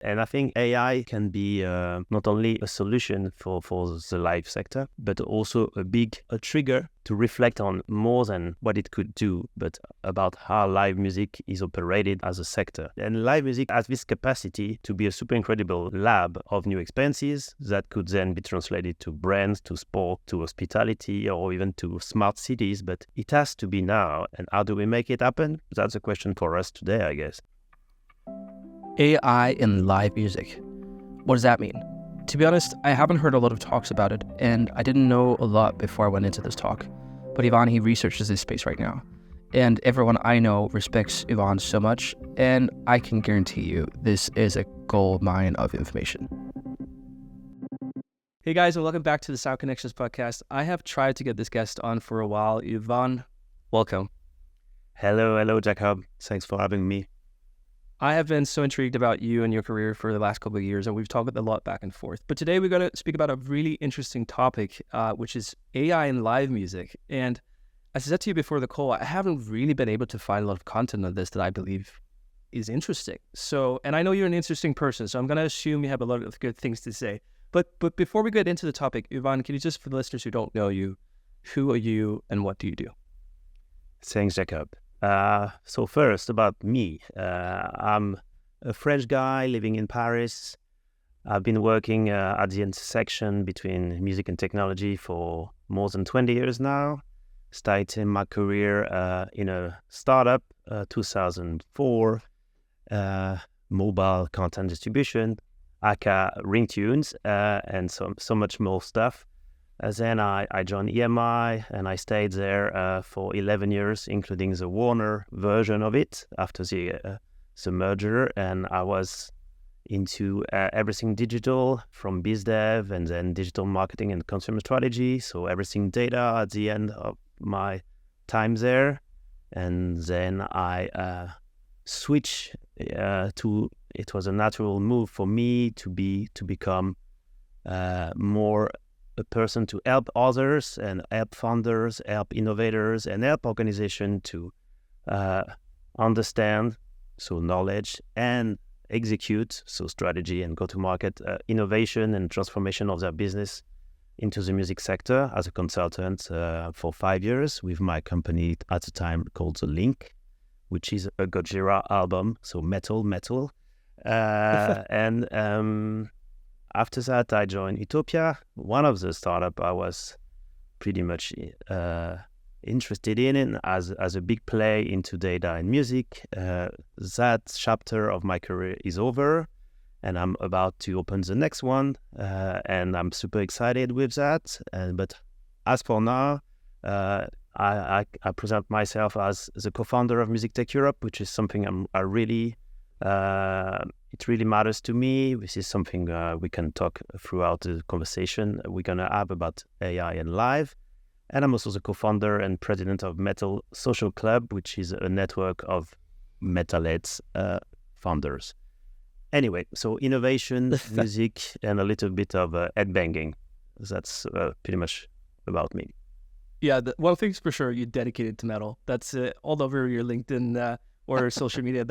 And I think AI can be not only a solution for the live sector, but also a trigger to reflect on more than what it could do, but about how live music is operated as a sector. And live music has this capacity to be a super incredible lab of new experiences that could then be translated to brands, to sport, to hospitality, or even to smart cities. But it has to be now. And how do we make it happen? That's a question for us today, I guess. AI in live music. What does that mean? To be honest, I haven't heard a lot of talks about it, and I didn't know a lot before I went into this talk. But Yvan, he researches this space right now. And everyone I know respects Yvan so much, and I can guarantee you this is a gold mine of information. Hey guys, and welcome back to the Sound Connections podcast. I have tried to get this guest on for a while. Yvan, welcome. Hello, Jacob. Thanks for having me. I have been so intrigued about you and your career for the last couple of years, and we've talked a lot back and forth. But today we're going to speak about a really interesting topic, which is AI in live music. And as I said to you before the call, I haven't really been able to find a lot of content on this that I believe is interesting. And I know you're an interesting person, so I'm going to assume you have a lot of good things to say. But before we get into the topic, Yvan, can you just, for the listeners who don't know you, who are you and what do you do? Thanks, Jacob. So first, about me. I'm a French guy living in Paris. I've been working at the intersection between music and technology for more than 20 years now. Started my career in a startup, 2004, mobile content distribution, aka ringtunes, and so much more stuff. Then I joined EMI, and I stayed there for 11 years, including the Warner version of it after the merger. And I was into everything digital, from biz dev and then digital marketing and consumer strategy. So everything data at the end of my time there. And then I switched to, it was a natural move for me to become more a person to help others and help founders, help innovators, and help organizations to understand, so knowledge, and execute, so strategy and go-to-market, innovation and transformation of their business into the music sector as a consultant for 5 years with my company at the time called The Link, which is a Gojira album, so metal. After that, I joined Utopia, one of the startups I was pretty much interested in as a big play into data and music. That chapter of my career is over, and I'm about to open the next one, and I'm super excited with that. But as for now, I present myself as the co-founder of Musictek Europe, which is something it really matters to me. This is something we can talk throughout the conversation we're going to have about AI and live. And I'm also the co-founder and president of Metal Social Club, which is a network of metalheads founders. Anyway, so innovation, music, and a little bit of headbanging. That's pretty much about me. Yeah, one thing's for sure, you're dedicated to metal. That's all over your LinkedIn or social media.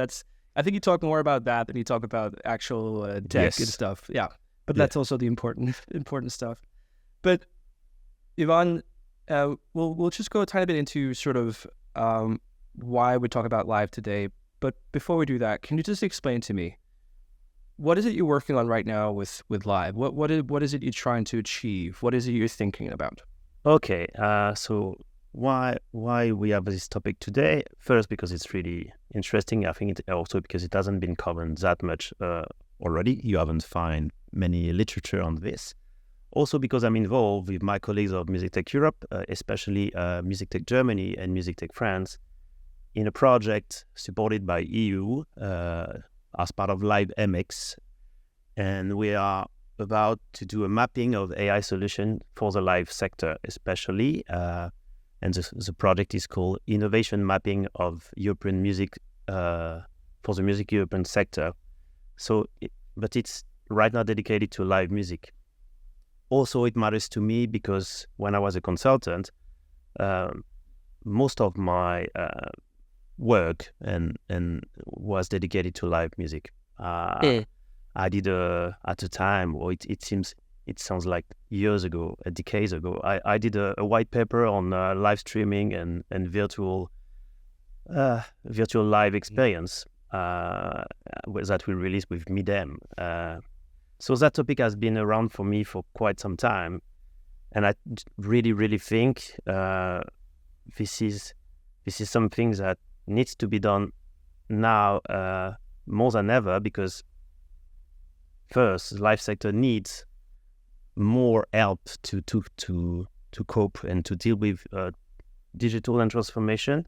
I think you talk more about that than you talk about actual tech and stuff. Yeah, but that's also the important stuff. But Yvan, we'll just go a tiny bit into sort of why we talk about live today. But before we do that, can you just explain to me, what is it you're working on right now with live? What is it you're trying to achieve? What is it you're thinking about? Okay, so why we have this topic today? First, because it's really interesting. I think it also because it hasn't been covered that much already. You haven't found many literature on this. Also because I'm involved with my colleagues of Musictek Europe, especially Musictek Germany and Musictek France, in a project supported by EU as part of Live MX. And we are about to do a mapping of AI solution for the live sector, especially. And the project is called Innovation Mapping of European Music for the Music European sector. But it's right now dedicated to live music. Also, it matters to me because when I was a consultant, most of my work and was dedicated to live music. I did at a time, or it sounds like years ago, decades ago. I did a white paper on live streaming and virtual live experience that we released with Midem. So that topic has been around for me for quite some time, and I really think this is something that needs to be done now more than ever, because first, the live sector needs more help to cope and to deal with digital and transformation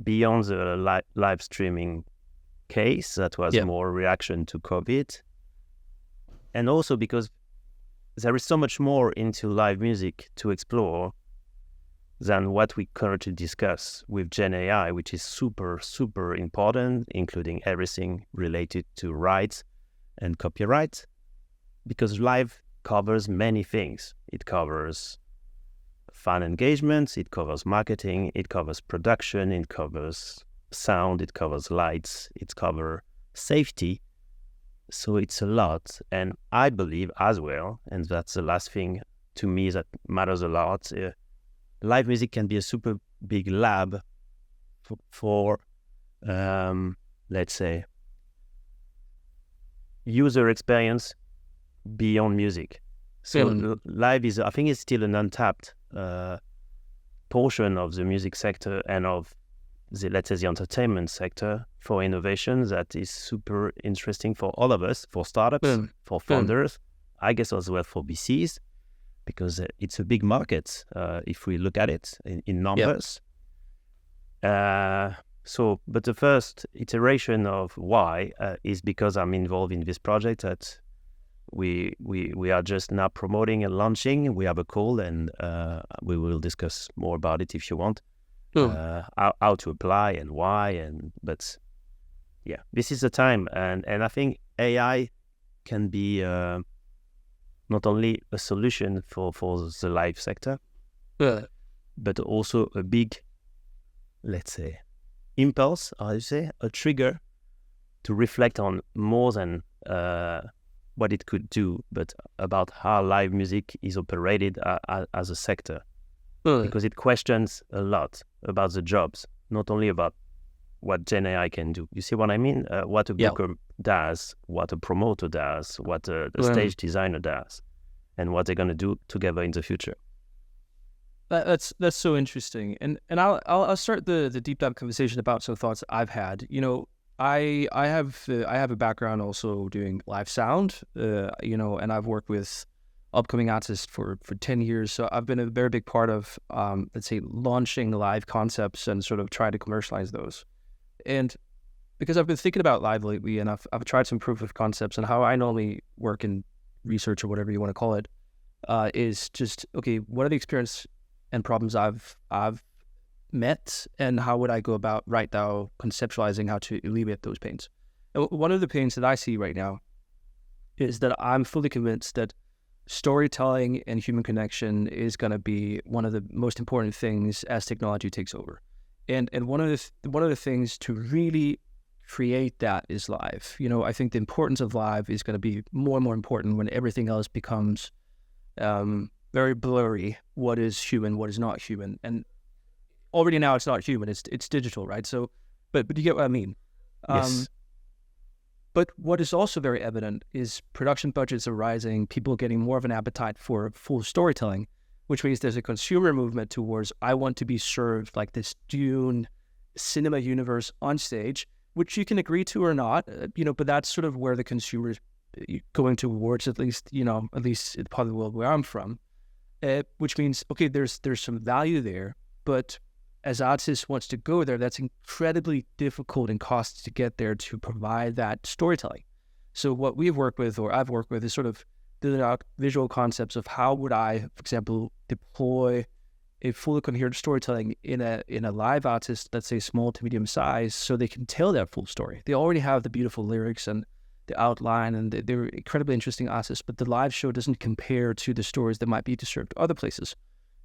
beyond the live streaming case that was more reaction to COVID. And also because there is so much more into live music to explore than what we currently discuss with Gen AI, which is super important, including everything related to rights and copyright, because live covers many things. It covers fan engagement, it covers marketing, it covers production, it covers sound, it covers lights, it covers safety. So it's a lot. And I believe as well, and that's the last thing to me that matters a lot, live music can be a super big lab for let's say, user experience beyond music. So live is, I think, it's still an untapped portion of the music sector and of the, let's say, the entertainment sector for innovation that is super interesting for all of us, for startups, for founders, I guess as well for VCs, because it's a big market if we look at it in numbers. But the first iteration of why is because I'm involved in this project that we are just now promoting and launching. We have a call, and we will discuss more about it if you want, how to apply and why. But this is the time, and I think AI can be not only a solution for the live sector, but also a big, let's say, impulse, a trigger to reflect on more than what it could do, but about how live music is operated as a sector. Because it questions a lot about the jobs, not only about what Gen AI can do. You see what I mean? What a booker does, what a promoter does, what a stage designer does, and what they're going to do together in the future. That's so interesting, and I'll start the deep dive conversation about some thoughts I've had. You know, I have a background also doing live sound, and I've worked with upcoming artists for 10 years. So I've been a very big part of let's say launching live concepts and sort of trying to commercialize those. And because I've been thinking about live lately, and I've tried some proof of concepts, and how I normally work in research or whatever you want to call it, is just, okay, what are the experience and problems I've met, and how would I go about right now conceptualizing how to alleviate those pains? And one of the pains that I see right now is that I'm fully convinced that storytelling and human connection is going to be one of the most important things as technology takes over. And one of the things to really create that is live. You know, I think the importance of live is going to be more and more important when everything else becomes very blurry. What is human? What is not human? And already now it's not human. It's digital, right? So, but you get what I mean. Yes. But what is also very evident is production budgets are rising. People getting more of an appetite for full storytelling, which means there's a consumer movement towards, I want to be served like this Dune cinema universe on stage, which you can agree to or not, but that's sort of where the consumer is going towards, at least in part of the world where I'm from. Which means, okay, there's some value there, but as artists wants to go there, that's incredibly difficult and costly to get there to provide that storytelling. So what we've worked with, or I've worked with, is sort of building out visual concepts of how would I, for example, deploy a fully coherent storytelling in a live artist, let's say small to medium size, so they can tell their full story. They already have the beautiful lyrics and the outline, and they're incredibly interesting artists, but the live show doesn't compare to the stories that might be served other places.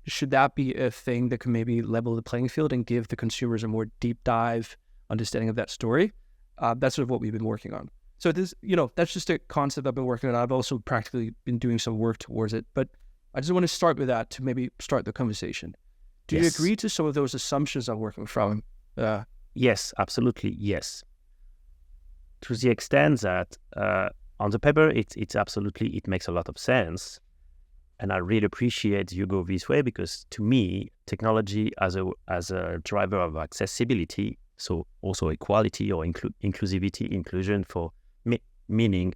Should that be a thing that can maybe level the playing field and give the consumers a more deep dive understanding of that story? That's sort of what we've been working on. So this, that's just a concept I've been working on. I've also practically been doing some work towards it, but I just want to start with that to maybe start the conversation. Do you agree to some of those assumptions I'm working from? Yes, absolutely, yes. To the extent that on the paper, it makes a lot of sense. And I really appreciate you go this way, because to me, technology as a driver of accessibility, so also equality or inclusivity, inclusion for meaning,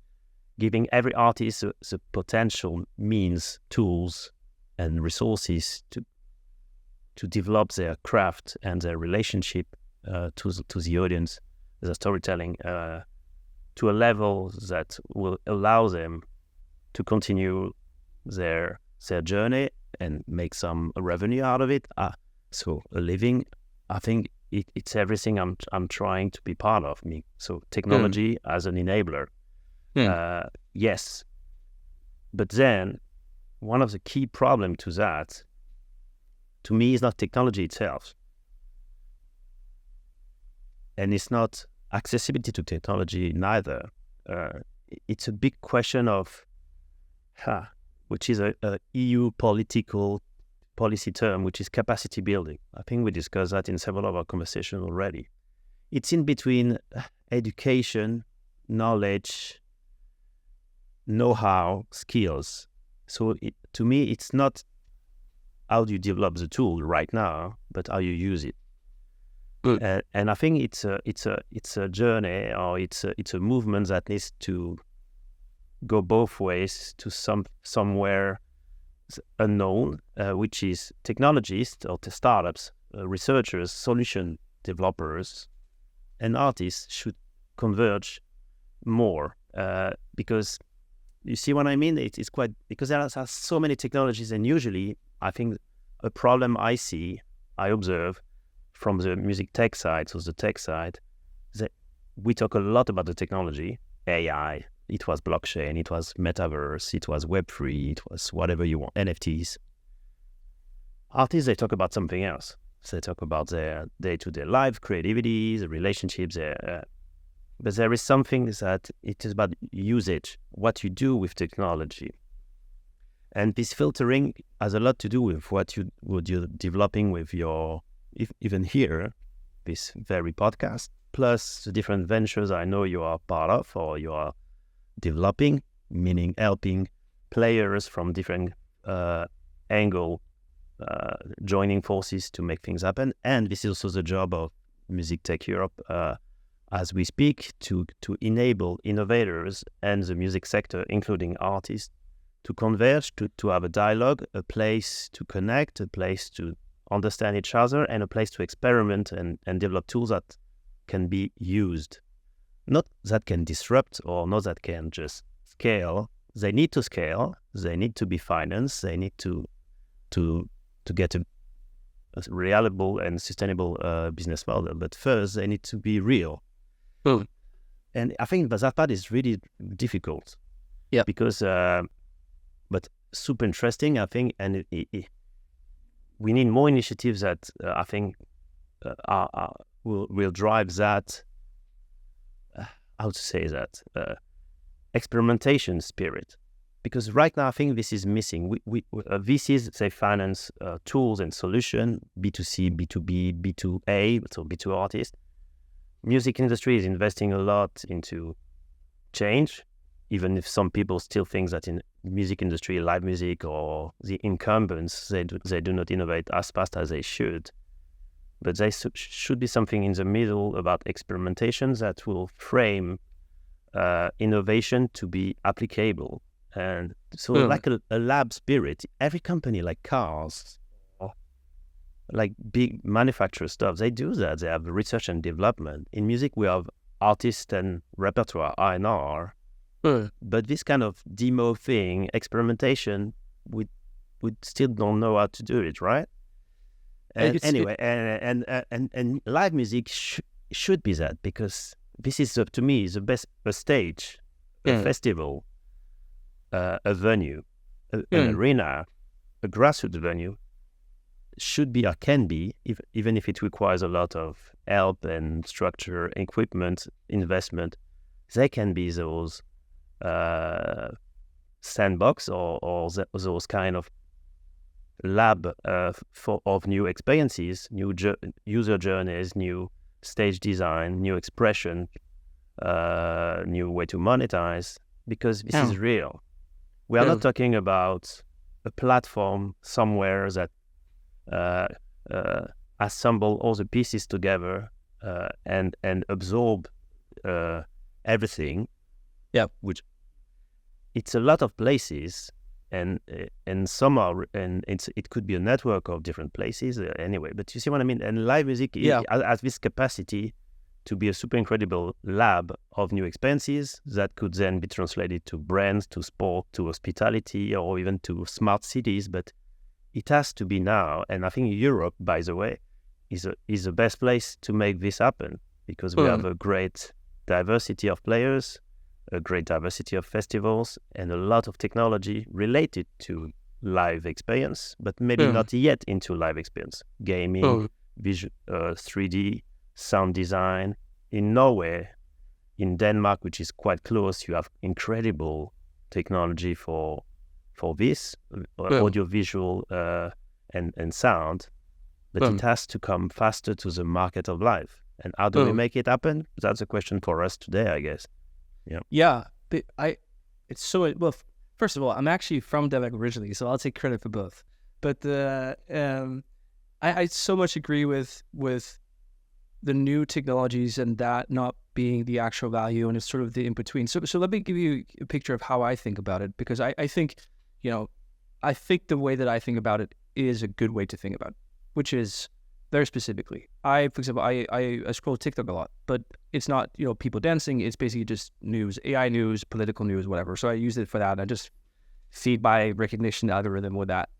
giving every artist the potential means, tools, and resources to develop their craft and their relationship to the audience, the storytelling, to a level that will allow them to continue their journey and make some revenue out of it. So a living, I think it's everything I'm trying to be part of. Me, so technology as an enabler. Yes, but then one of the key problems to that, to me, is not technology itself, and it's not accessibility to technology neither. It's a big question of, which is a EU policy term, which is capacity building. I think we discussed that in several of our conversations already. It's in between education, knowledge, know-how, skills. So to me, it's not how do you develop the tool right now, but how you use it. And I think it's a journey, or it's a movement that needs to go both ways to somewhere unknown, which is technologists or the startups, researchers, solution developers, and artists should converge more, because you see what I mean? It's quite, because there are so many technologies, and usually I think a problem I observe from the music tech side, so the tech side, that we talk a lot about the technology, AI, it was blockchain, it was metaverse, it was Web3, it was whatever you want, NFTs. Artists, they talk about something else. So they talk about their day-to-day life, creativity, the relationships, but there is something that it is about usage, what you do with technology. And this filtering has a lot to do with what you're developing with your, even here, this very podcast, plus the different ventures I know you are part of or you are developing, meaning helping players from different angle joining forces to make things happen. And this is also the job of Musictek Europe as we speak, to enable innovators and the music sector, including artists, to converge, to have a dialogue, a place to connect, a place to understand each other, and a place to experiment and develop tools that can be used. Not that can disrupt, or not that can just scale. They need to scale, they need to be financed, they need to get a reliable and sustainable business model. But first, they need to be real. And I think that part is really difficult. Yeah. Because, but super interesting, I think, and we need more initiatives that I think will drive that. How to say that? Experimentation spirit. Because right now, I think this is missing. VCs, they finance tools and solutions, B2C, B2B, B2A, so B2 artists. Music industry is investing a lot into change, even if some people still think that in music industry, live music or the incumbents, they do not innovate as fast as they should. But there should be something in the middle about experimentation that will frame innovation to be applicable. And so like a lab spirit, every company like cars, or like big manufacturer stuff, they do that. They have research and development. In music, we have artist and repertoire, R&R. But this kind of demo thing, experimentation, we still don't know how to do it, right? And anyway, and live music should be that, because this is, to me, the best stage, a festival, a venue, an arena, a grassroots venue should be or can be, even if it requires a lot of help and structure, equipment, investment, they can be those sandbox or those kind of lab of new experiences, new user journeys, new stage design, new expression, new way to monetize, because this is real. We are not talking about a platform somewhere that assemble all the pieces together and absorb everything. Yeah, which it's a lot of places, and some are, and it could be a network of different places anyway. But you see what I mean? And live music has this capacity to be a super incredible lab of new experiences that could then be translated to brands, to sport, to hospitality, or even to smart cities. But it has to be now, and I think Europe, by the way, is the best place to make this happen, because we have a great diversity of players, a great diversity of festivals, and a lot of technology related to live experience, but maybe not yet into live experience. Gaming, 3D, sound design. In Norway, in Denmark, which is quite close, you have incredible technology for this, audiovisual and sound, but it has to come faster to the market of live. And how do we make it happen? That's a question for us today, I guess. Yeah, but it's so, well, first of all, I'm actually from Denmark originally, so I'll take credit for both. But I so much agree with the new technologies and that not being the actual value, and it's sort of the in-between. So let me give you a picture of how I think about it, because I think, I think the way that I think about it is a good way to think about it, which is very specifically. For example, I scroll TikTok a lot, but it's not, people dancing. It's basically just news, AI news, political news, whatever. So I use it for that. I just feed my recognition algorithm with that.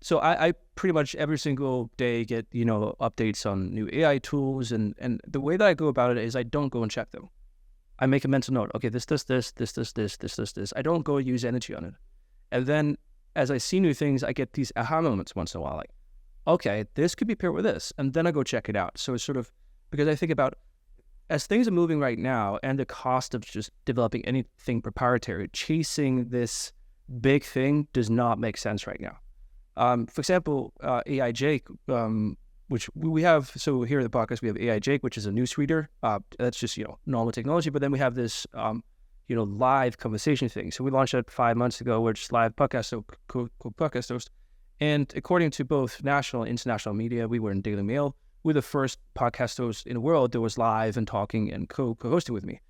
So I pretty much every single day get, updates on new AI tools. And the way that I go about it is I don't go and check them. I make a mental note. Okay, this does this, this does this, this does this. I don't go use energy on it. And then as I see new things, I get these aha moments once in a while. Like, okay, this could be paired with this. And then I go check it out. So it's sort of, because I think about, as things are moving right now and the cost of just developing anything proprietary, chasing this big thing does not make sense right now. For example, AI Jake, which we have, so here at the podcast, we have AI Jake, which is a newsreader. That's just, normal technology. But then we have this, live conversation thing. So we launched that 5 months ago, which is live podcast, so cool podcast host. And according to both national and international media, we were in Daily Mail. We're the first podcast host in the world that was live and talking and co-hosting with me.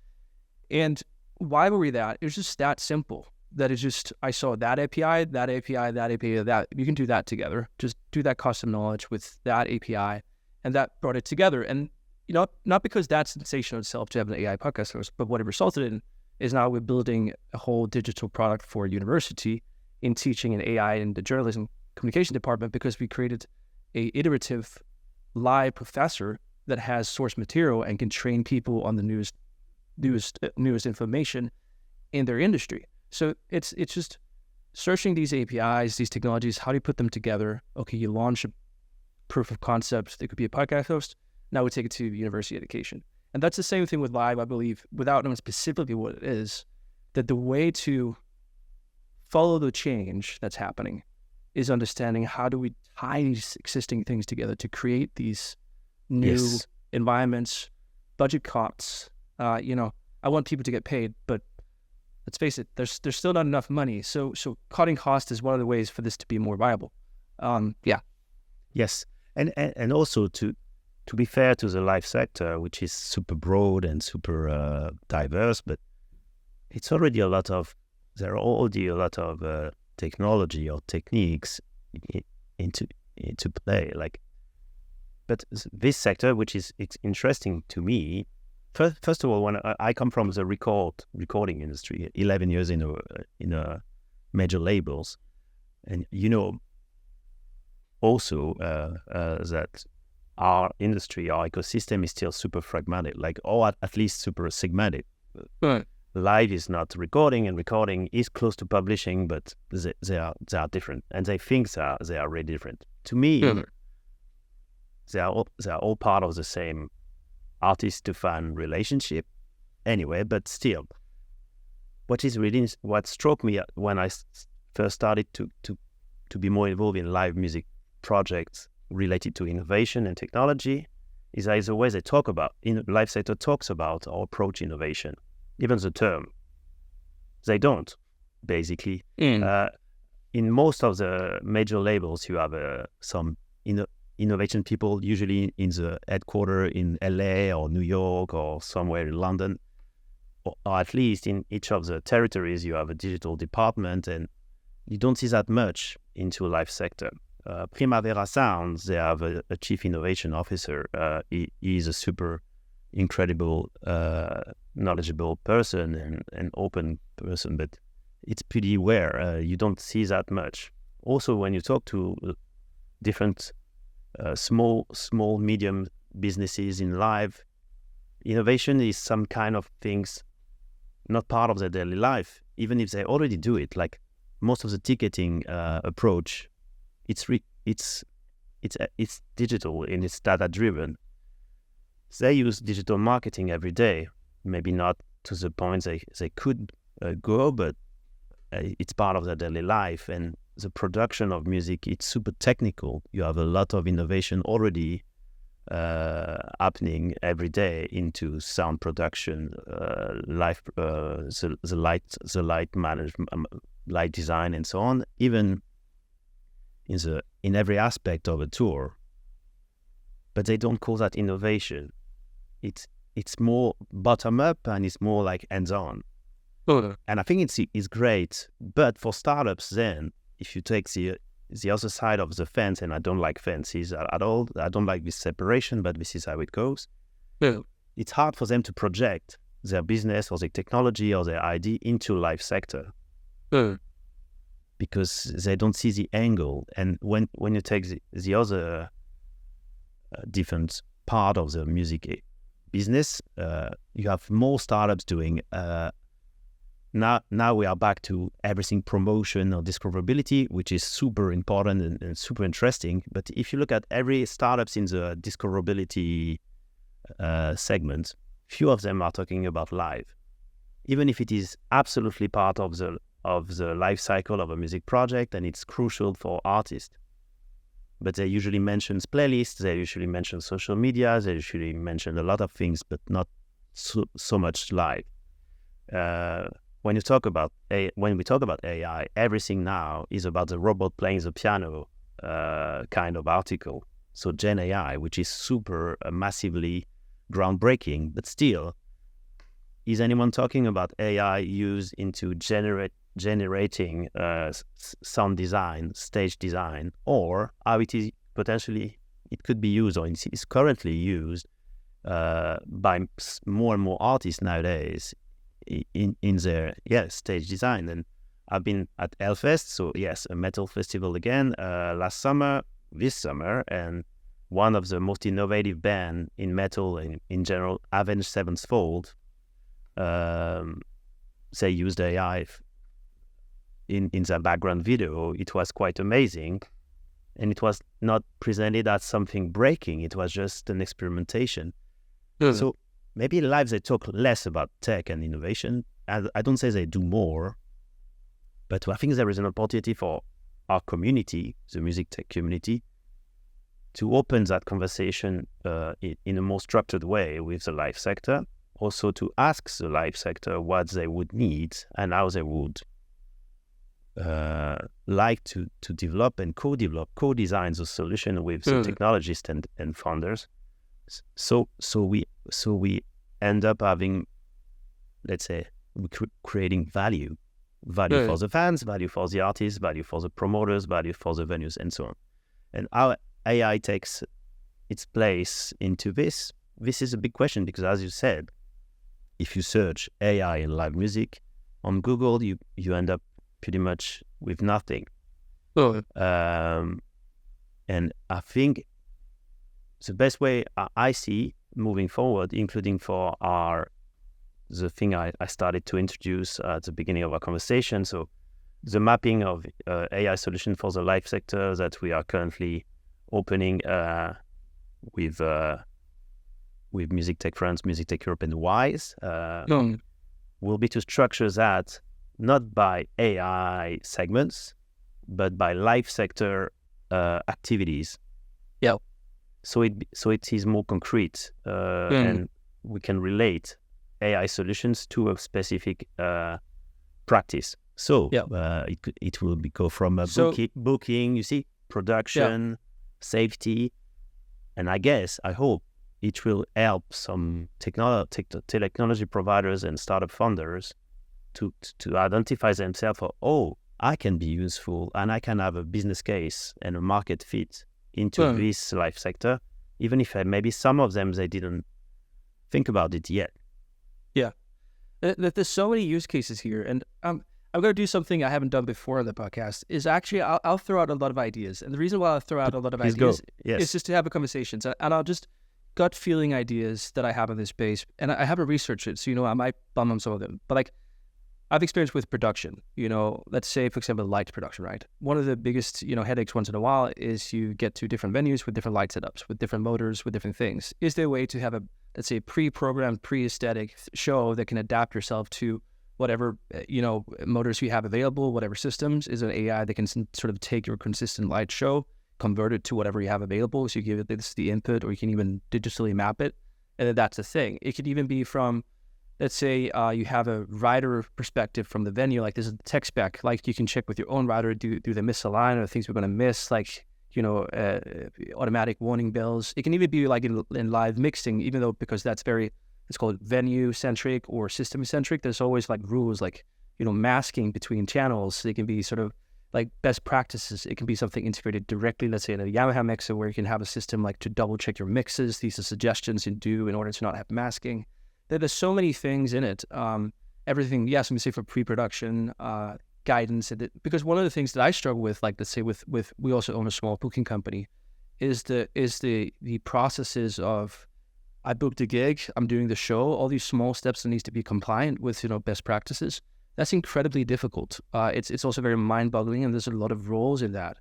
And why were we that? It was just that simple. That is just, I saw that API, that API, that API, that. You can do that together. Just do that custom knowledge with that API. And that brought it together. And, not because that's sensational itself to have an AI podcast host, but what it resulted in is now we're building a whole digital product for a university in teaching an AI in the journalism communication department, because we created a iterative live professor that has source material and can train people on the newest information in their industry. So it's just searching these APIs, these technologies, how do you put them together? Okay, you launch a proof of concept. It could be a podcast host. Now we take it to university education. And that's the same thing with live, I believe, without knowing specifically what it is, that the way to follow the change that's happening is understanding how do we tie these existing things together to create these new environments, budget cuts. I want people to get paid, but let's face it, there's still not enough money. So cutting cost is one of the ways for this to be more viable. Yes, and also to be fair to the live sector, which is super broad and super diverse, but it's already there are already a lot of technology or techniques into play. But this sector, which is interesting to me. First of all, when I come from the recording industry, 11 years in a major labels, and also that our industry, our ecosystem is still super fragmented, or at least super segmented. Right. Live is not recording, and recording is close to publishing, but they are different, and they think they are really different. To me, they are all part of the same artist to fan relationship, anyway, but still, what struck me when I first started to be more involved in live music projects related to innovation and technology is that the way they talk about, live sector talks about or approach innovation, even the term. They don't, basically. In most of the major labels, you have some innovation people, usually in the headquarters in LA or New York or somewhere in London, or at least in each of the territories, you have a digital department, and you don't see that much into live sector. Primavera Sounds, they have a chief innovation officer. He is a super incredible, knowledgeable person and open person, but it's pretty rare. You don't see that much. Also, when you talk to different small, medium businesses in live, innovation is some kind of things not part of their daily life, even if they already do it. Like most of the ticketing approach, it's digital and it's data driven. They use digital marketing every day, maybe not to the point they could go, but it's part of their daily life. And the production of music, it's super technical. You have a lot of innovation already happening every day into sound production, live, the light management, light design, and so on. Even in every aspect of a tour, but they don't call that innovation. It's more bottom up and it's more like hands on. And I think it's great. But for startups, then if you take the other side of the fence, and I don't like fences at all. I don't like this separation, but this is how it goes. It's hard for them to project their business or their technology or their idea into live sector. Because they don't see the angle. And when you take the other different part of the music business, you have more startups doing. Now we are back to everything promotion or discoverability, which is super important and super interesting. But if you look at every startups in the discoverability segment, few of them are talking about live, even if it is absolutely part of the life cycle of a music project, and it's crucial for artists. But they usually mention playlists, they usually mention social media, they usually mention a lot of things, but not so much live. When we talk about AI, everything now is about the robot playing the piano kind of article. So Gen AI, which is super massively groundbreaking, but still, is anyone talking about AI used into generating sound design, stage design, or how it is potentially, it could be used or is currently used by more and more artists nowadays in their stage design? And I've been at Hellfest, so yes, a metal festival again, this summer, and one of the most innovative band in metal and in general, Avenged Sevenfold, they used AI in their background video. It was quite amazing, and it was not presented as something breaking. It was just an experimentation. So maybe live they talk less about tech and innovation. I don't say they do more, but I think there is an opportunity for our community, the Musictek community, to open that conversation in a more structured way with the live sector. Also to ask the live sector what they would need and how they would like to develop and co-design the solution with the technologists and founders. So we end up having, let's say, creating value for the fans, value for the artists, value for the promoters, value for the venues, and so on. And how AI takes its place into this is a big question, because as you said, if you search AI in live music on Google, you end up pretty much with nothing. And I think the best way I see moving forward, including for the thing I started to introduce at the beginning of our conversation, so the mapping of AI solution for the live sector that we are currently opening with with Musictek France, Musictek Europe, and WISE will be to structure that not by AI segments, but by life sector activities. Yeah. So it is more concrete, and we can relate AI solutions to a specific practice. So it will go from booking, you see, production, safety, and I hope it will help some technology providers and startup funders to identify themselves for, I can be useful and I can have a business case and a market fit into this life sector, even if maybe some of them, they didn't think about it yet. Yeah. There's so many use cases here. And I'm going to do something I haven't done before on the podcast, is actually I'll throw out a lot of ideas. And the reason why I'll throw out a lot of ideas is just to have a conversation. And I'll just gut feeling ideas that I have in this space. And I haven't researched it, so, I might bum on some of them. But I've experienced with production, let's say, for example, light production, right? One of the biggest, headaches once in a while is you get to different venues with different light setups, with different motors, with different things. Is there a way to have let's say, pre-programmed, pre-aesthetic show that can adapt yourself to whatever, motors you have available, whatever systems? Is an AI that can sort of take your consistent light show, convert it to whatever you have available, so you give it this the input, or you can even digitally map it, and then that's the thing. It could even be from, let's say, you have a rider perspective from the venue, like this is the tech spec, like you can check with your own rider, do they miss a line or things we're going to miss, like, automatic warning bells. It can even be like in live mixing, even though, because that's it's called venue centric or system centric. There's always like rules, like, masking between channels. They can be sort of like best practices. It can be something integrated directly, let's say in a Yamaha mixer, where you can have a system like to double check your mixes. These are suggestions you do in order to not have masking. There's so many things in it. Everything, yes, let me say, for pre-production, guidance, because one of the things that I struggle with, like, let's say with we also own a small booking company, is the processes of, I booked a gig, I'm doing the show, all these small steps that needs to be compliant with best practices. That's incredibly difficult. It's also very mind-boggling, and there's a lot of roles in that.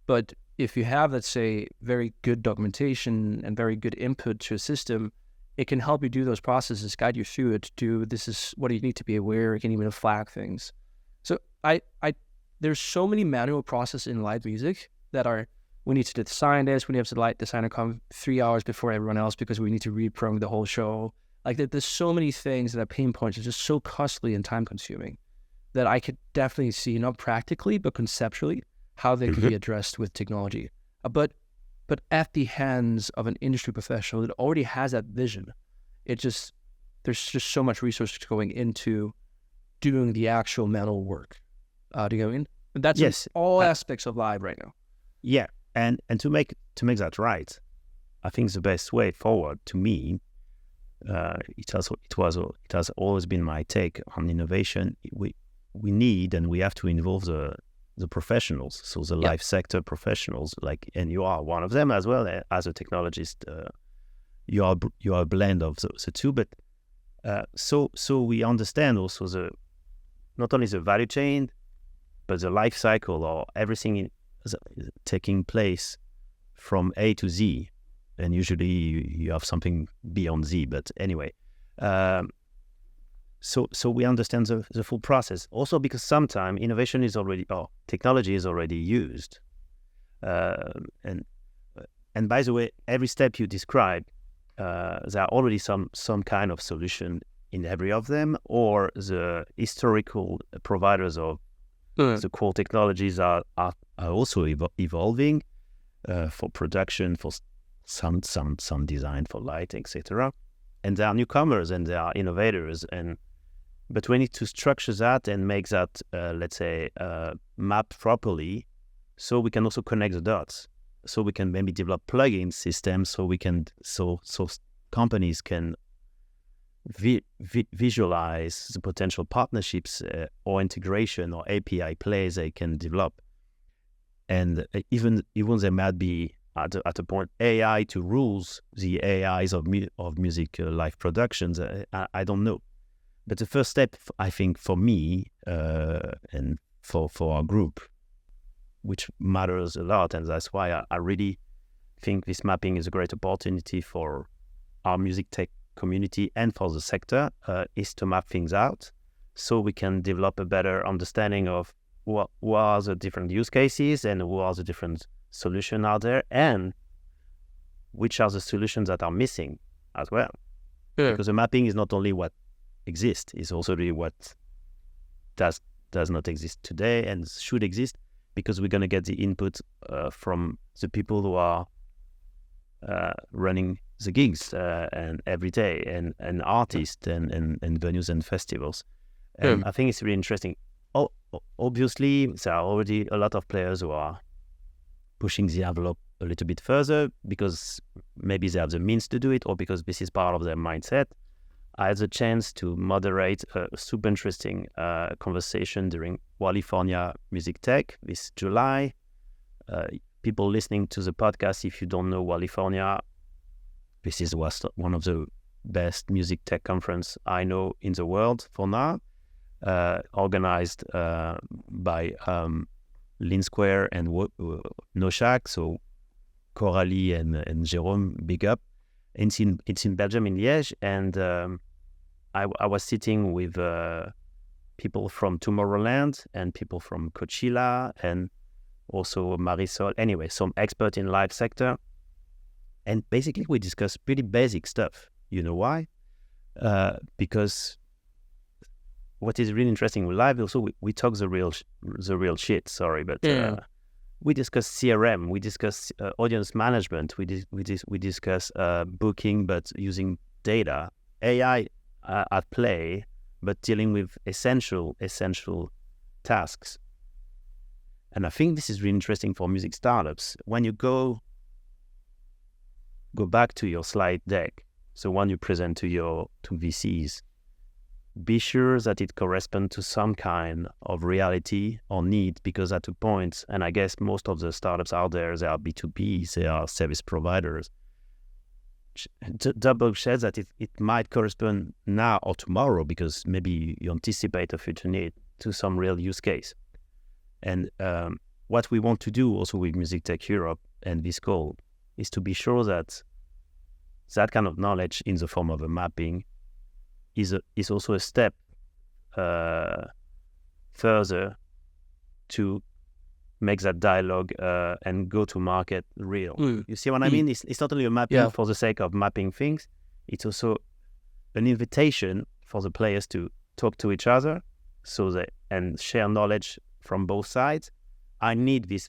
But if you have, let's say, very good documentation and very good input to a system, it can help you do those processes, guide you through it, this is what you need to be aware. It can even flag things. So there's so many manual processes in live music that we need to design this, we need to have the light designer come 3 hours before everyone else because we need to reprogram the whole show. Like, there's so many things that are pain points, are just so costly and time consuming, that I could definitely see, not practically, but conceptually, how they can be addressed with technology. But at the hands of an industry professional that already has that vision, there's just so much resources going into doing the actual mental work. Do you know what I mean? And that's in all aspects of live right now. Yeah, and to make that right, I think the best way forward, to me, it has always been my take on innovation. We need and we have to involve the professionals, so the live sector professionals, like, and you are one of them as well as a technologist. You are a blend of the two, but so we understand also not only the value chain, but the life cycle, or everything taking place from A to Z, and usually you have something beyond Z. But anyway, so we understand the full process. Also, because sometimes innovation is already, technology is already used, and by the way, every step you describe, there are already some kind of solution in every of them, or the historical providers of the core technologies are also evolving for production, for some design, for light, etc. And there are newcomers and there are innovators, but we need to structure that and make that, let's say, map properly, so we can also connect the dots. So we can maybe develop plugin systems, so companies can visualize the potential partnerships or integration or API plays they can develop. And even there might be at a point AI to rules the AIs of music live productions. I don't know. But the first step, I think, for me and for our group, which matters a lot, and that's why I really think this mapping is a great opportunity for our music tech community and for the sector is to map things out so we can develop a better understanding of what are the different use cases and what are the different solutions out there, and which are the solutions that are missing as well. Yeah. Because the mapping is not only what exists, it's also really what does not exist today and should exist, because we're going to get the input from the people who are running the gigs and every day, and artists and venues and festivals. And I think it's really interesting. Obviously, there are already a lot of players who are pushing the envelope a little bit further because maybe they have the means to do it, or because this is part of their mindset. I had the chance to moderate a super interesting conversation during California Musictek this July. People listening to the podcast, if you don't know California, this is one of the best music tech conference I know in the world for now, organized by Lean Square and Noshak, so Coralie and Jérôme, big up. It's in Belgium, in Liège, and I was sitting with people from Tomorrowland and people from Coachella and also Marisol. Anyway, some expert in live sector. And basically we discussed pretty basic stuff. You know why? Because what is really interesting with live, also we talk the real shit. Sorry, but we discuss CRM, we discuss audience management, we discuss booking, but using data, AI at play, but dealing with essential tasks. And I think this is really interesting for music startups. When you go back to your slide deck, so when you present to VCs, be sure that it corresponds to some kind of reality or need, because at a point, and I guess most of the startups out there, they are B2B, they are service providers, double check that it might correspond now or tomorrow, because maybe you anticipate a future need to some real use case. And what we want to do also with Musictek Europe and this call is to be sure that that kind of knowledge in the form of a mapping is also a step further to make that dialogue and go to market real. You see what I mean? It's not only a mapping for the sake of mapping things. It's also an invitation for the players to talk to each other and share knowledge from both sides. I need this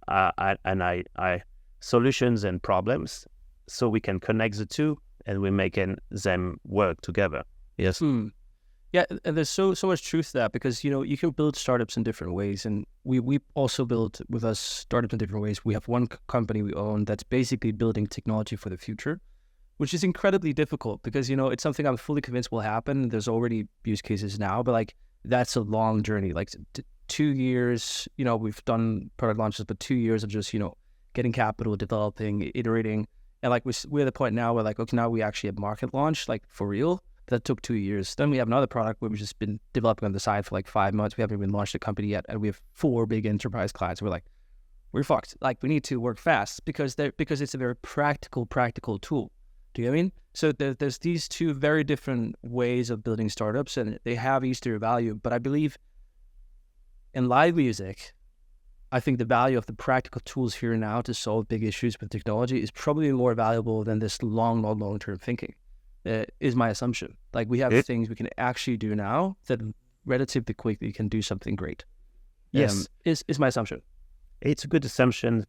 I solutions and problems, so we can connect the two and we're making them work together. Yes. Yeah, and there's so much truth to that, because you can build startups in different ways, and we also build with us startups in different ways. We have one company we own that's basically building technology for the future, which is incredibly difficult because it's something I'm fully convinced will happen. There's already use cases now, but that's a long journey. 2 years, we've done product launches, but 2 years of just getting capital, developing, iterating, and we're at the point now where okay, now we actually have market launch for real. That took 2 years. Then we have another product where we've just been developing on the side for 5 months. We haven't even launched the company yet, and we have 4 big enterprise clients. We're fucked. We need to work fast because it's a very practical tool. Do you know what I mean? So there's these two very different ways of building startups, and they have each their value. But I believe in live music, I think the value of the practical tools here and now to solve big issues with technology is probably more valuable than this long-term thinking. Is my assumption. We have things we can actually do now that relatively quickly can do something great. Yes, is my assumption. It's a good assumption.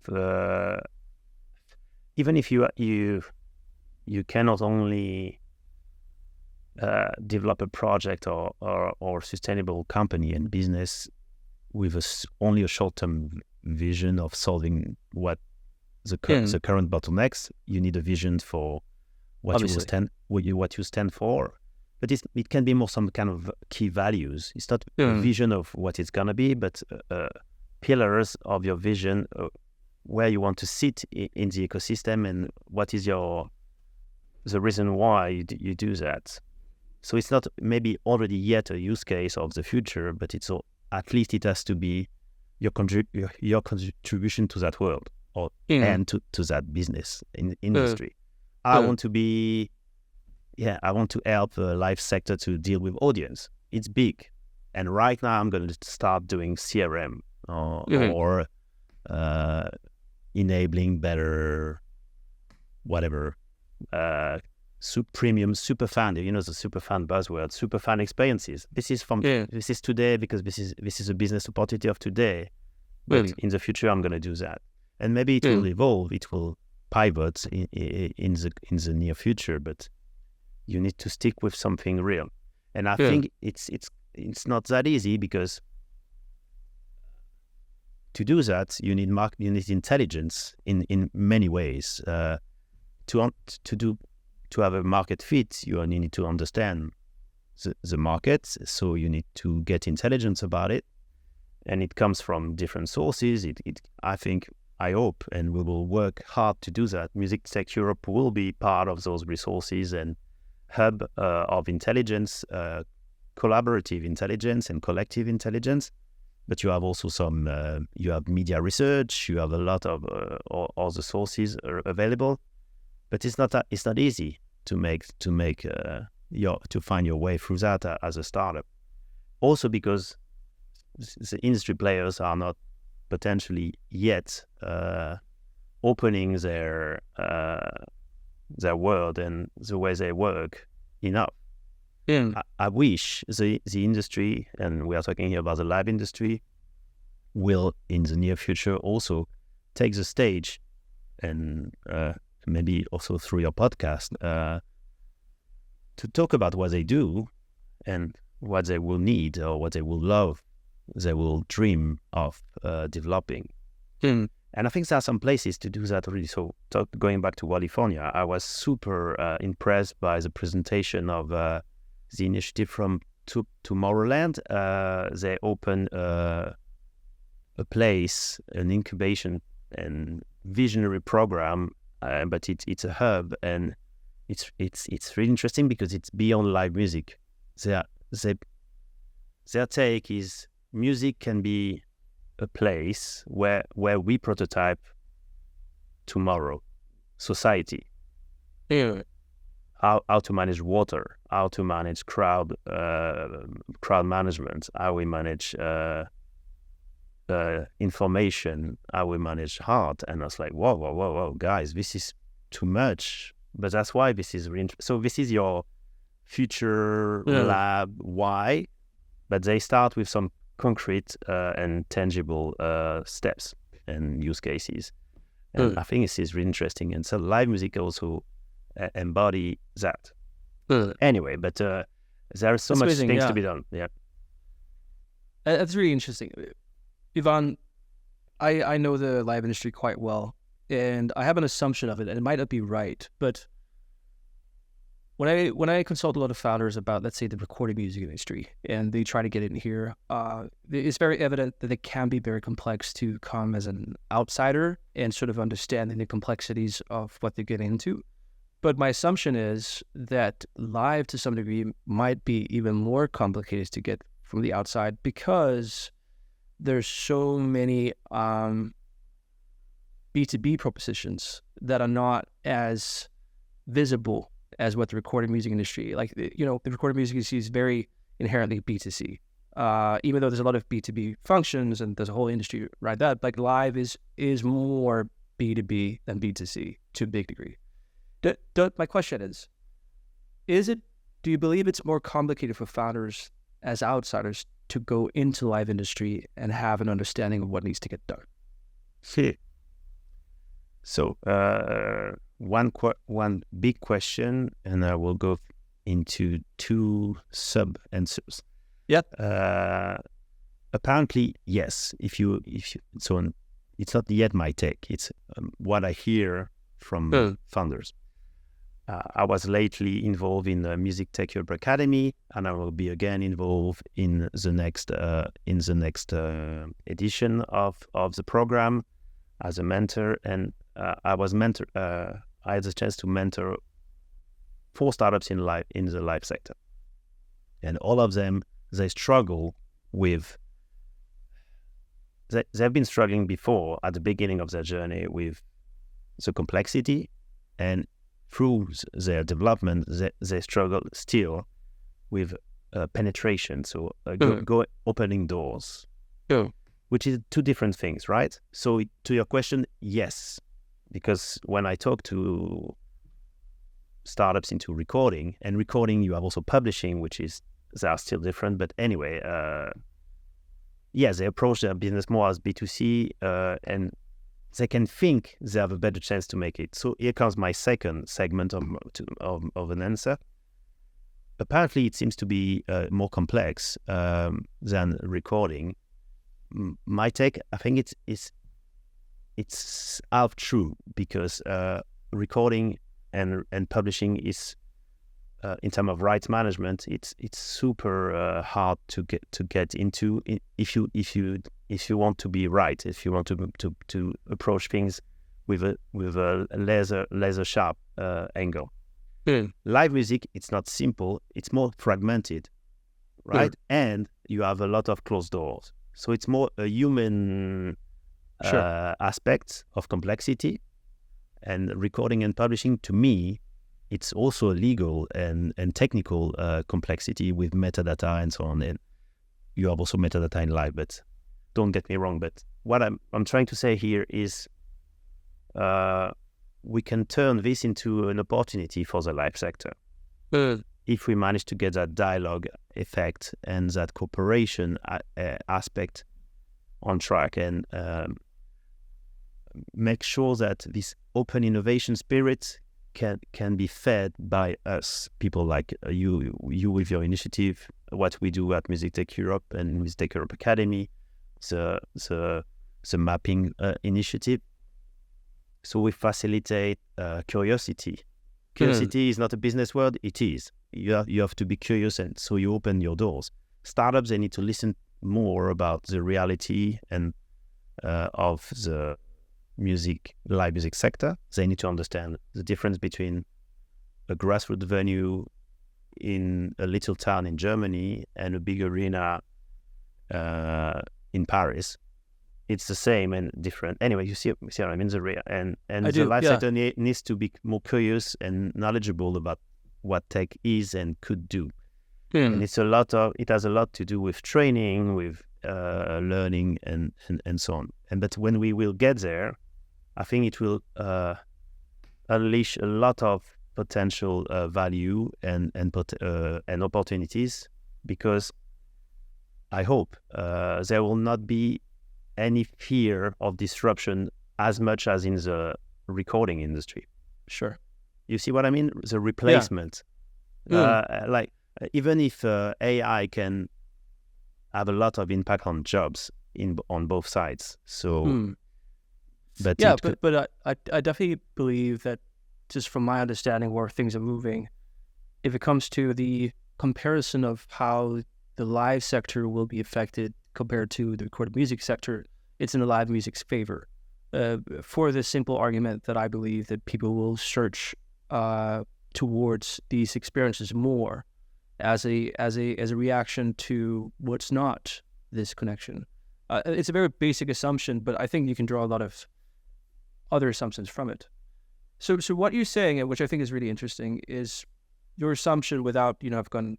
Even if you cannot only develop a project or sustainable company and business with only a short-term vision of solving what the current bottlenecks. You need a vision for what you stand for, but it can be more some kind of key values. It's not a vision of what it's gonna be, but pillars of your vision, where you want to sit in the ecosystem, and what is the reason why you do that. So it's not maybe already yet a use case of the future, but at least it has to be your contribution to that world and to that business industry. I want to be I want to help the live sector to deal with audience. It's big. And right now I'm going to start doing CRM or enabling better, whatever, premium superfan, the superfan buzzword, superfan experiences. This is today because this is a business opportunity of today. But in the future, I'm going to do that. And maybe it will evolve, it will pivot in the near future, but you need to stick with something real. And I think it's not that easy, because to do that, you need intelligence in many ways. To have a market fit, you need to understand the market, so you need to get intelligence about it, and it comes from different sources. I hope, and we will work hard to do that. Musictek Europe will be part of those resources and hub of intelligence, collaborative intelligence and collective intelligence. But you have also you have media research, you have a lot of all the sources are available. But it's not easy to find your way through that as a startup. Also because the industry players are not potentially yet opening their world and the way they work enough. I wish the industry, and we are talking here about the live industry, will in the near future also take the stage, and maybe also through your podcast, to talk about what they do and what they will need or what they will love, they will dream of developing. And I think there are some places to do that already. So going back to California, I was super impressed by the presentation of the initiative from Tomorrowland. They opened a place, an incubation and visionary program, but it's a hub, and it's really interesting because it's beyond live music. Their take is music can be a place where we prototype tomorrow, society. How to manage water, how to manage crowd management, how we manage information, how we manage art. And I was like, whoa, guys, this is too much. But that's why this is really so this is your future lab. Why? But they start with some concrete and tangible steps and use cases. And I think this is really interesting. And so live music also embody that. Anyway, but there are so much things to be done. Yeah. That's really interesting. Yvan, I know the live industry quite well, and I have an assumption of it, and it might not be right, but when I consult a lot of founders about, let's say, the recording music industry, and they try to get in here, it's very evident that it can be very complex to come as an outsider and sort of understanding the complexities of what they get into. But my assumption is that live, to some degree, might be even more complicated to get from the outside, because there's so many B2B propositions that are not as visible as what the recording music industry, the recording music industry is very inherently B2C. Even though there's a lot of B2B functions and there's a whole industry right that, like live is more B2B than B2C to a big degree. My question is do you believe it's more complicated for founders as outsiders to go into the live industry and have an understanding of what needs to get done? So one big question, and I will go into two sub answers. Apparently, yes. If you so it's not yet my take. It's what I hear from founders. I was lately involved in the Musictek Europe Academy, and I will be again involved in the next edition of the program as a mentor. And I had the chance to mentor 4 startups in the live sector, and all of them they struggle with. They've been struggling before at the beginning of their journey with the complexity and through their development, they struggle still with penetration. So go opening doors, which is two different things, right? So to your question, yes, because when I talk to startups into recording, and recording, you have also publishing, they are still different. But anyway, they approach their business more as B2C, and they can think they have a better chance to make it. So here comes my second segment of an answer. Apparently, it seems to be more complex than recording. My take, I think it's half true, because recording and publishing is, in terms of rights management, it's super hard to get into if you want to be right, if you want to approach things with a laser sharp angle. Live music, it's not simple, it's more fragmented, right? And you have a lot of closed doors, so it's more a human aspect of complexity. And recording and publishing, to me, it's also a legal and technical complexity with metadata and so on. And you have also metadata in live, but don't get me wrong. But what I'm trying to say here is we can turn this into an opportunity for the live sector if we manage to get that dialogue effect and that cooperation aspect on track, and make sure that this open innovation spirit can be fed by us, people like you with your initiative, what we do at Musictek Europe and Musictek Europe Academy, the mapping initiative. So we facilitate curiosity. Curiosity is not a business word, it is. You have to be curious, and so you open your doors. Startups, they need to listen more about the reality and of the live music sector. They need to understand the difference between a grassroots venue in a little town in Germany and a big arena in Paris. It's the same and different. Anyway, you see what I mean? The live sector needs to be more curious and knowledgeable about what tech is and could do. And it has a lot to do with training, with learning and so on. But when we will get there, I think it will unleash a lot of potential value and opportunities, because I hope there will not be any fear of disruption as much as in the recording industry. Sure. You see what I mean? The replacement. Even if AI can have a lot of impact on jobs on both sides. So... But I definitely believe that, just from my understanding where things are moving, if it comes to the comparison of how the live sector will be affected compared to the recorded music sector, it's in the live music's favor. For the simple argument that I believe that people will search towards these experiences more as a reaction to what's not this connection. It's a very basic assumption, but I think you can draw a lot of other assumptions from it. So what you're saying, which I think is really interesting, is your assumption, without I've gone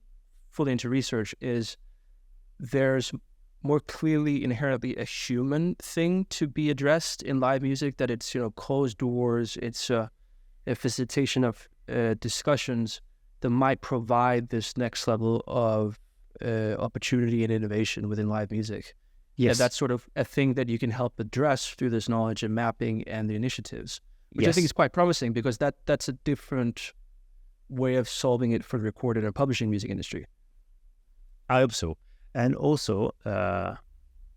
fully into research, is there's more clearly inherently a human thing to be addressed in live music, that it's closed doors, it's a facilitation of discussions that might provide this next level of opportunity and innovation within live music. Yes. That's sort of a thing that you can help address through this knowledge and mapping and the initiatives, which I think is quite promising, because that's a different way of solving it for the recorded and publishing music industry. I hope so. And also,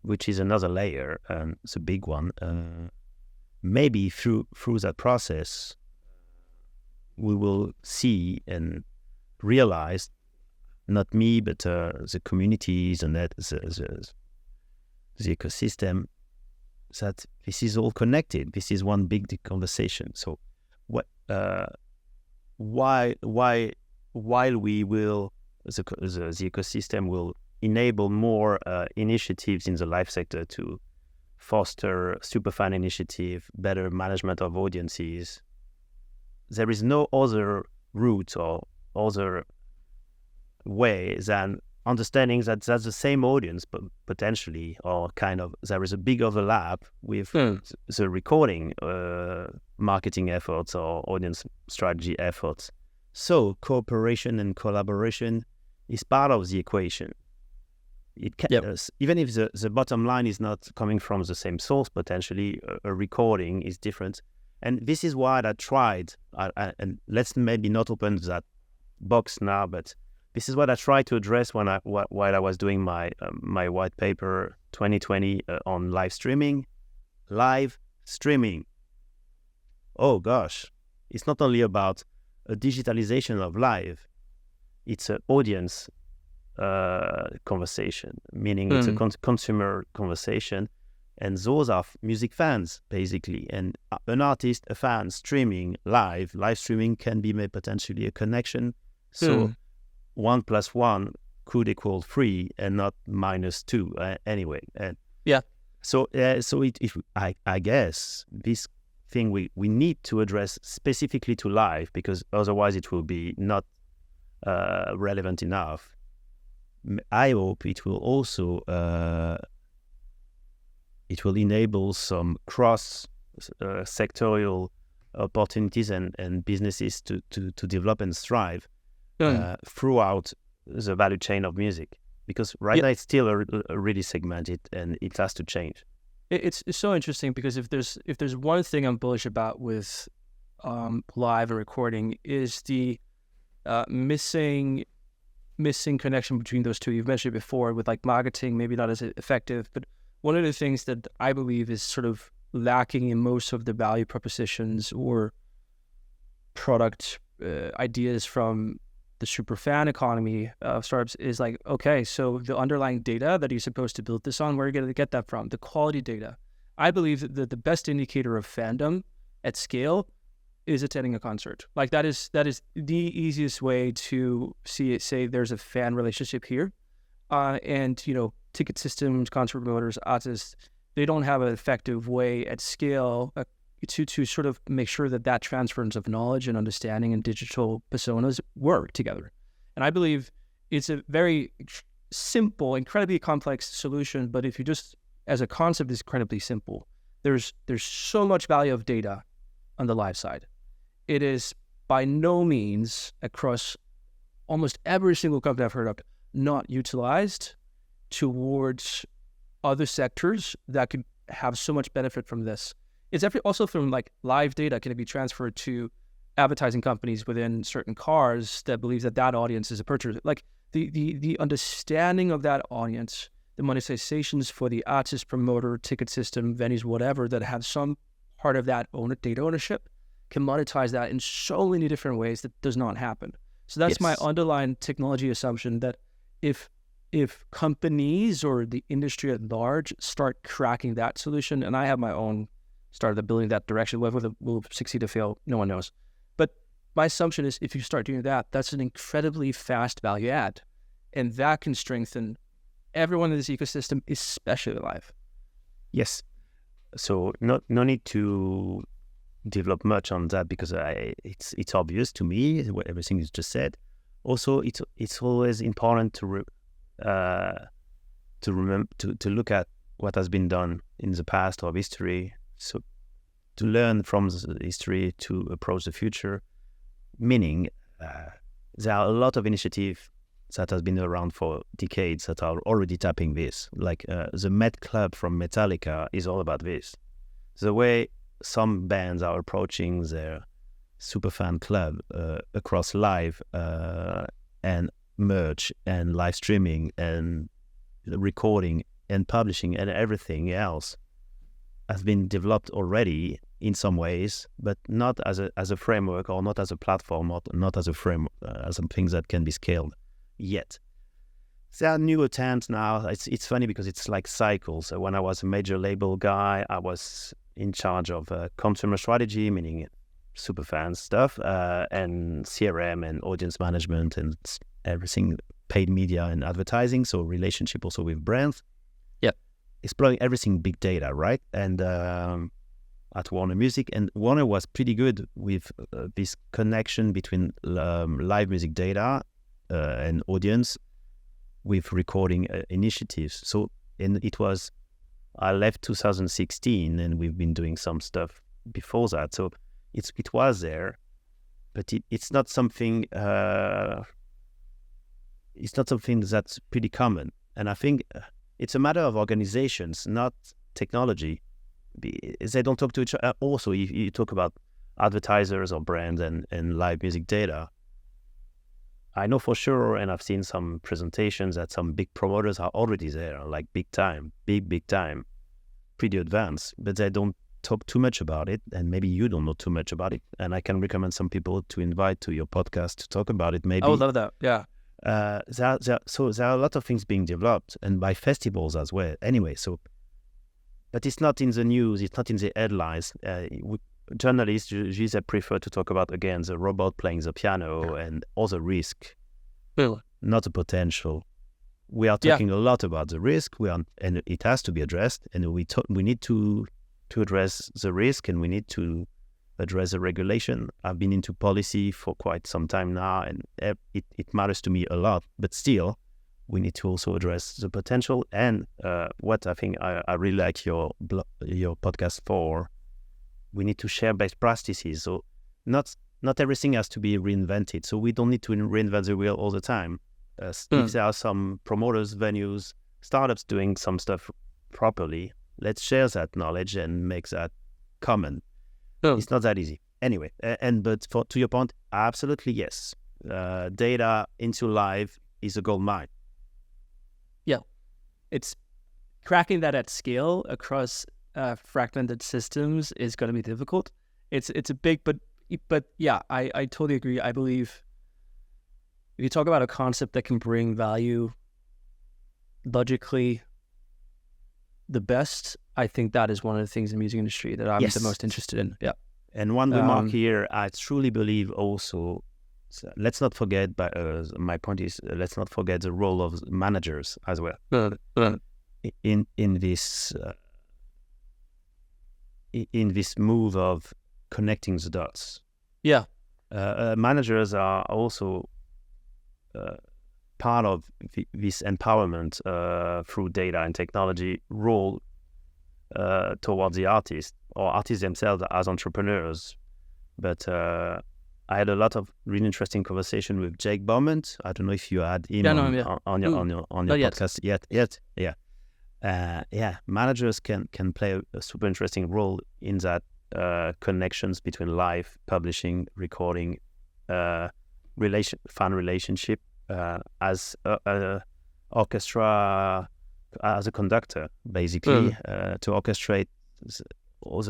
which is another layer, it's a big one, maybe through that process, we will see and realize, not me, but the communities and the ecosystem, that this is all connected. This is one big conversation. So, while we will, the ecosystem will enable more initiatives in the live sector to foster superfan initiative, better management of audiences, there is no other route or other way than understanding that that's the same audience, but potentially, or kind of, there is a big overlap with the recording marketing efforts or audience strategy efforts. So cooperation and collaboration is part of the equation. It can, even if the bottom line is not coming from the same source, potentially a recording is different. And this is what I tried, and let's maybe not open that box now, but this is what I tried to address while I was doing my white paper 2020 on live streaming. Live streaming. Oh gosh, it's not only about a digitalization of live, it's an audience conversation, meaning it's a consumer conversation. And those are music fans, basically. And an artist, a fan, streaming live streaming can be potentially a connection. So 1 + 1 could equal 3 and not -2 anyway. And so I guess this thing we need to address specifically to live, because otherwise it will be not relevant enough. I hope it will also it will enable some cross sectorial opportunities and businesses to develop and thrive throughout the value chain of music, because now it's still a really segmented, and it has to change. It's so interesting, because if there's one thing I'm bullish about with live and recording, is the missing connection between those two. You've mentioned it before with like marketing, maybe not as effective, but one of the things that I believe is sort of lacking in most of the value propositions or product ideas from the super fan economy of startups is like, okay, so the underlying data that you're supposed to build this on, where are you going to get that from? The quality data. I believe that the best indicator of fandom at scale is attending a concert. Like that is the easiest way to say there's a fan relationship here. And ticket systems, concert promoters, artists, they don't have an effective way at scale to sort of make sure that transference of knowledge and understanding and digital personas work together. And I believe it's a very simple, incredibly complex solution, but if you just, as a concept, is incredibly simple. There's so much value of data on the live side. It is by no means, across almost every single company I've heard of, not utilized towards other sectors that could have so much benefit from this. It's also from like live data can be transferred to advertising companies within certain cars that believe that audience is a purchaser. Like the understanding of that audience, the monetizations for the artist, promoter, ticket system, venues, whatever, that have some part of that data ownership, can monetize that in so many different ways that does not happen. So that's my underlying technology assumption, that if companies or the industry at large start cracking that solution, and I have my own started building that direction, whether we'll succeed or fail, no one knows. But my assumption is if you start doing that, that's an incredibly fast value add. And that can strengthen everyone in this ecosystem, especially live. Yes. So no need to develop much on that, because it's obvious to me what everything you just said. Also, it's always important to remember to look at what has been done in the past of history. So to learn from the history to approach the future, meaning there are a lot of initiatives that has been around for decades that are already tapping this. Like the Met Club from Metallica is all about this. The way some bands are approaching their superfan club across live and merch and live streaming and recording and publishing and everything else has been developed already in some ways, but not as a framework, or not as a platform, not as a framework, as something that can be scaled yet. There are new attempts now. It's funny because it's like cycles. So when I was a major label guy, I was in charge of consumer strategy, meaning superfan stuff, and CRM and audience management and everything, paid media and advertising. So relationship also with brands. Exploring everything big data, right? And at Warner Music, and Warner was pretty good with this connection between live music data and audience with recording initiatives. So, and I left 2016, and we've been doing some stuff before that. So it was there, but it's not something. It's not something that's pretty common, and I think it's a matter of organizations, not technology. They don't talk to each other. Also, you talk about advertisers or brands and live music data. I know for sure, and I've seen some presentations that some big promoters are already there, like big time, pretty advanced, but they don't talk too much about it, and maybe you don't know too much about it. And I can recommend some people to invite to your podcast to talk about it. Maybe I would love that. Yeah. So there are a lot of things being developed, and by festivals as well. Anyway, but it's not in the news. It's not in the headlines. Journalists usually prefer to talk about, again, the robot playing the piano and all the risk, not the potential. We are talking a lot about the risk, and it has to be addressed, and we need to address the risk, and we need to address the regulation. I've been into policy for quite some time now, and it matters to me a lot, but still, we need to also address the potential, and what I think I really like your podcast for, we need to share best practices. So not everything has to be reinvented. So we don't need to reinvent the wheel all the time. If there are some promoters, venues, startups doing some stuff properly, let's share that knowledge and make that common. It's not that easy. Anyway, but to your point, absolutely yes. Data into live is a gold mine. Yeah, it's cracking that at scale across fragmented systems is going to be difficult. It's a big, but yeah, I totally agree. I believe if you talk about a concept that can bring value logically the best, I think that is one of the things in the music industry that I'm the most interested in. Yeah. And one remark here, I truly believe also, let's not forget, my point is, let's not forget the role of managers as well. In this move of connecting the dots. Yeah. Managers are also part of this empowerment through data and technology role towards the artist, or artists themselves as entrepreneurs. But I had a lot of really interesting conversation with Jake Beaumont. I don't know if you had him on your podcast yet. Managers can play a super interesting role in that connections between live, publishing, recording, fan relationship, as a orchestra, as a conductor, basically, to orchestrate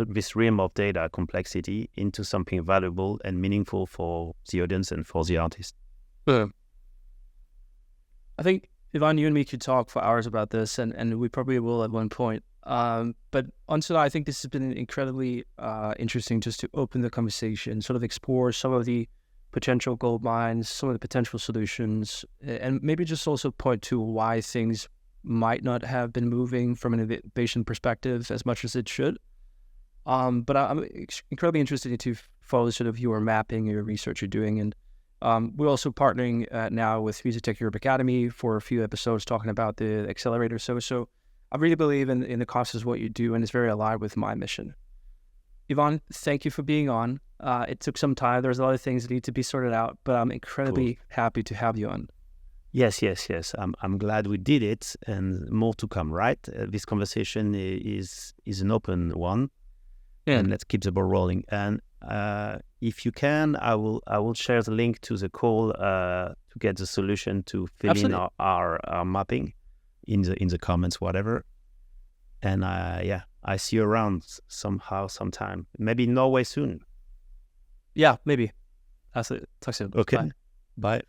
this realm of data complexity into something valuable and meaningful for the audience and for the artist. I think, Yvan, you and me could talk for hours about this, and we probably will at one point. But until I think this has been incredibly interesting just to open the conversation, sort of explore some of the potential gold mines, some of the potential solutions, and maybe just also point to why things might not have been moving from an innovation perspective as much as it should. But I'm incredibly interested to follow sort of your mapping, your research you're doing. And we're also partnering now with Musictek Europe Academy for a few episodes talking about the accelerator. So I really believe in the concepts of what you do, and it's very aligned with my mission. Yvan, thank you for being on. It took some time. There's a lot of things that need to be sorted out, but I'm incredibly happy to have you on. Yes. I'm glad we did it, and more to come, right? This conversation is an open one, and let's keep the ball rolling. And if you can, I will share the link to the call to get the solution to fill in our mapping in the comments, whatever. And I see you around sometime. Maybe in Norway soon. Yeah, maybe. That's it. Talk soon. Okay. Bye.